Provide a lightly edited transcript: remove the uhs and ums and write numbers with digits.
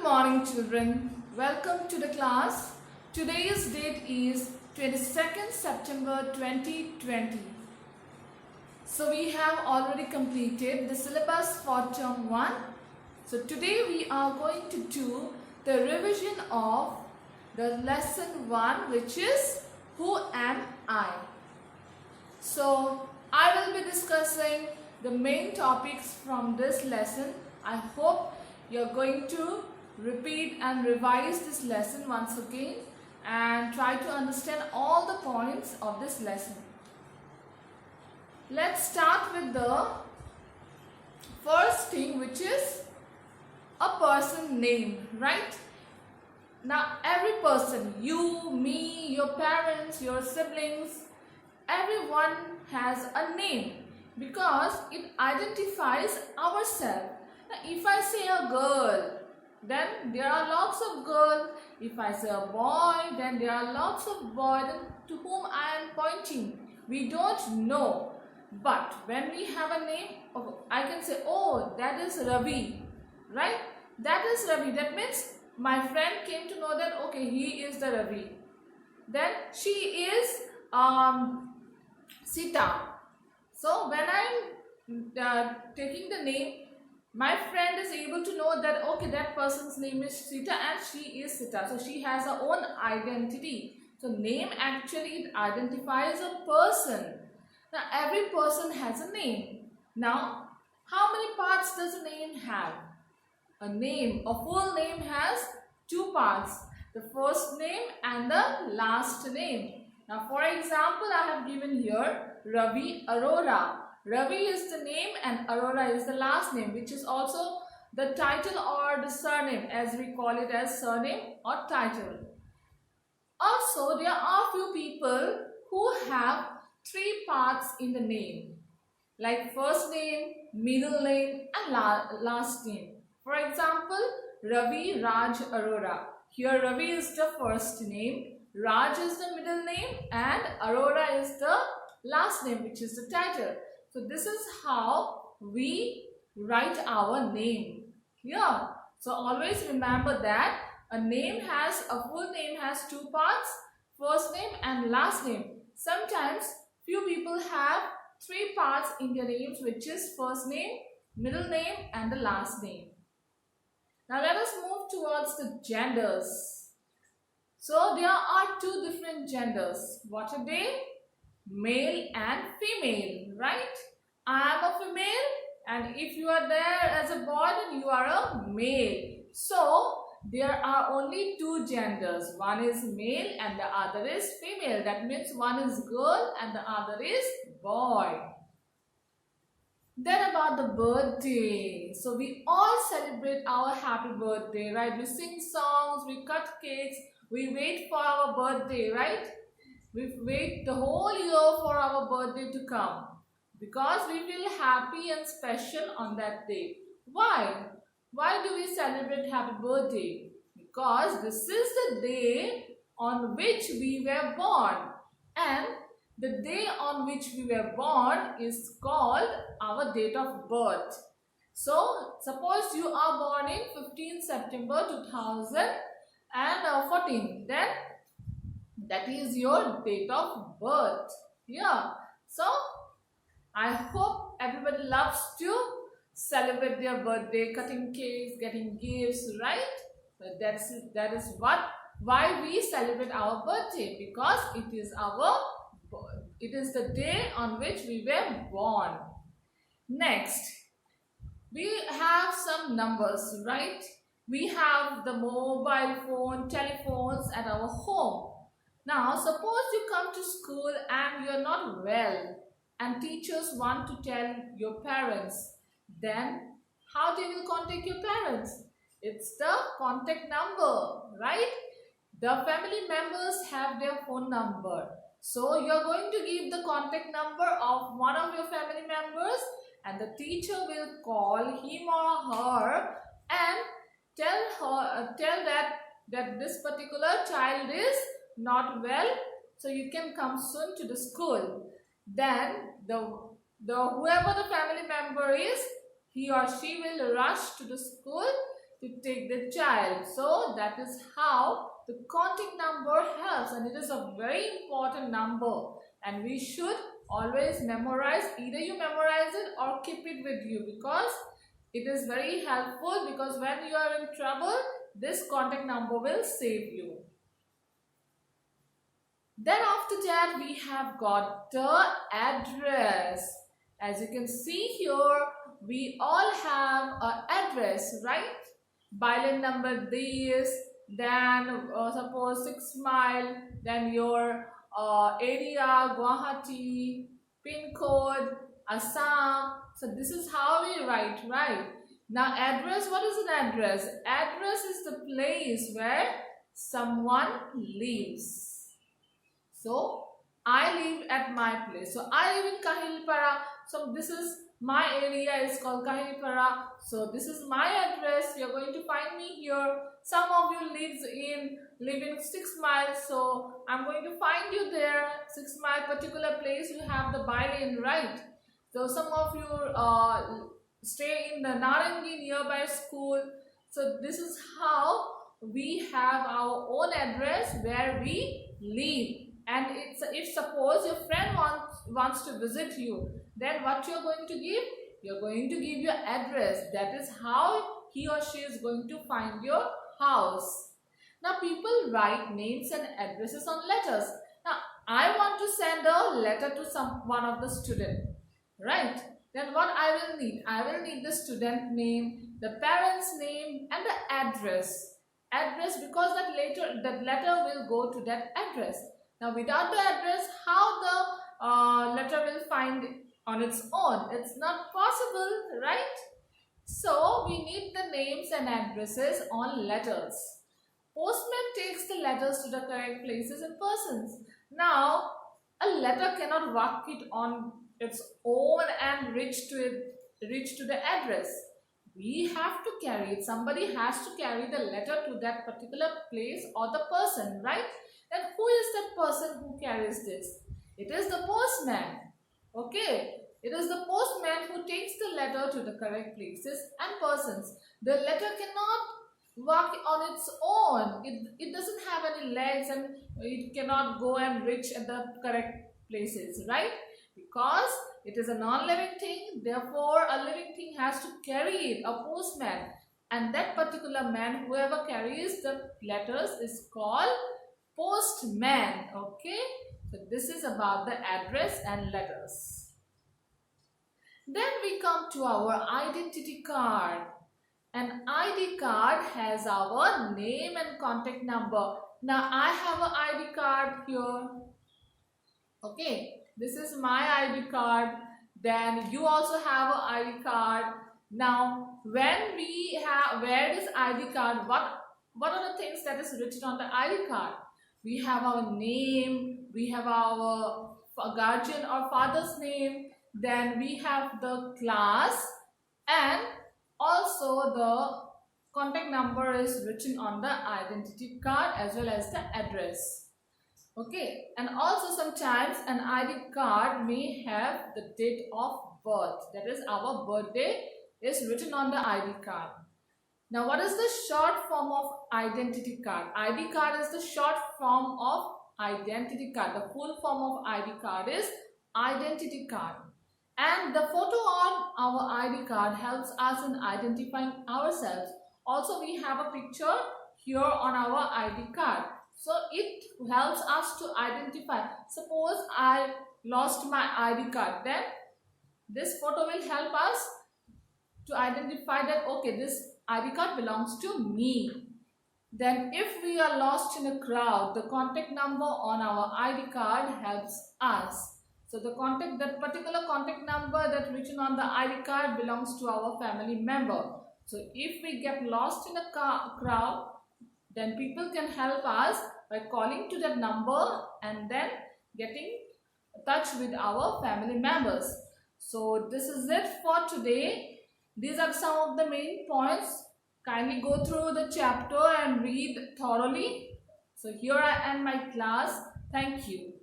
morning, children. Welcome to the class. Today's date is 22nd September 2020. So we have already completed the syllabus for term 1. So today we are going to do the revision of the lesson 1, which is Who Am I? So I will be discussing the main topics from this lesson. I hope you're going to repeat and revise this lesson once again and try to understand all the points of this lesson. Let's start with the first thing, which is a person name, right? Now every person, you, me, your parents, your siblings, everyone has a name because it identifies ourselves. Now, if I say a girl, then there are lots of girls. If I say a boy, then there are lots of boys to whom I am pointing. We don't know. But when we have a name, I can say, oh, that is Ravi, right? That is Ravi. That means my friend came to know that, okay, he is the Ravi. Then she is Sita. So when I'm taking the name, my friend is able to know that, okay, that person's name is Sita and she is Sita. So she has her own identity. So name actually identifies a person. Now every person has a name. Now how many parts does a name have? A full name has two parts. The first name and the last name. Now for example, I have given here Ravi Arora. Ravi is the name and Arora is the last name, which is also the title or the surname, as we call it as surname or title. Also, there are few people who have three parts in the name, like first name, middle name and last name. For example, Ravi Raj Arora. Here Ravi is the first name, Raj is the middle name and Arora is the last name, which is the title. So this is how we write our name. Yeah. So always remember that a full name has two parts, first name and last name. Sometimes few people have three parts in their names, which is first name, middle name and the last name. Now let us move towards the genders. So there are two different genders. What are they? Male and female, right? I am a female and if you are there as a boy, then you are a male. So there are only two genders. One is male and the other is female. That means one is girl and the other is boy. Then about the birthday. So we all celebrate our happy birthday, right? We sing songs, we cut cakes, we wait for our birthday, right? We wait the whole year for our birthday to come because we feel happy and special on that day. Why? Why do we celebrate happy birthday? Because this is the day on which we were born, and the day on which we were born is called our date of birth. So suppose you are born in 15 September 2014, then that is your date of birth. Yeah. So I hope everybody loves to celebrate their birthday, cutting cakes, getting gifts, right? But that is why we celebrate our birthday, because it is the day on which we were born. Next, we have some numbers, right? We have the mobile phone, telephones at our home. Now, suppose you come to school and you are not well and teachers want to tell your parents, then how they will contact your parents? It's the contact number, right? The family members have their phone number. So, you are going to give the contact number of one of your family members and the teacher will call him or her and tell that this particular child is not well, so you can come soon to the school. Then whoever the family member is, he or she will rush to the school to take the child. So that is how the contact number helps, and it is a very important number, and we should always memorize. Either you memorize it or keep it with you, because it is very helpful, because when you are in trouble, this contact number will save you. Then after that, we have got the address. As you can see here, we all have an address, right? Byline number this, then suppose 6 Mile, then your area, Guwahati, pin code, Assam. So this is how we write, right? Now address, what is an address? Address is the place where someone lives. So I live at my place. So I live in Kahilpara. So this is my area, is called Kahilpara. So this is my address. You're going to find me here. Some of you live in 6 Mile. So I'm going to find you there. 6 Mile particular place, you have the byline, right? So some of you stay in the Narangi nearby school. So this is how we have our own address where we live. And if suppose your friend wants to visit you, then what you're going to give? You're going to give your address. That is how he or she is going to find your house. Now people write names and addresses on letters. Now I want to send a letter to one of the student, right? Then what I will need? I will need the student name, the parent's name, and the address. Address, because that letter will go to that address. Now without the address, how the letter will find on its own? It's not possible, right? So we need the names and addresses on letters. Postman takes the letters to the correct places and persons. Now a letter cannot walk it on its own and reach to the address. We have to carry it. Somebody has to carry the letter to that particular place or the person, right? Then who is that person who carries this? It is the postman. Okay. It is the postman who takes the letter to the correct places and persons. The letter cannot walk on its own. It doesn't have any legs, and it cannot go and reach at the correct places, right? Because it is a non-living thing, therefore a living thing has to carry it, a postman. And that particular man, whoever carries the letters, is called postman. Okay, so this is about the address and letters. Then we come to our identity card. An ID card has our name and contact number. Now I have an ID card here. Okay, this is my ID card. Then you also have an ID card. Now when we wear this ID card, what are the things that is written on the ID card? We have our name, we have our guardian or father's name, then we have the class, and also the contact number is written on the identity card as well as the address. Okay, and also sometimes an ID card may have the date of birth, that is our birthday is written on the ID card. Now what is the short form of identity card? ID card is the short form of identity card. The full form of ID card is identity card. And the photo on our ID card helps us in identifying ourselves. Also we have a picture here on our ID card. So it helps us to identify. Suppose I lost my ID card, then this photo will help us to identify that okay, this ID card belongs to me. Then if we are lost in a crowd, the contact number on our ID card helps us. So that particular contact number that written on the ID card belongs to our family member. So if we get lost in a crowd, then people can help us by calling to that number and then getting in touch with our family members. So this is it for today. These are some of the main points. Kindly go through the chapter and read thoroughly. So here I end my class. Thank you.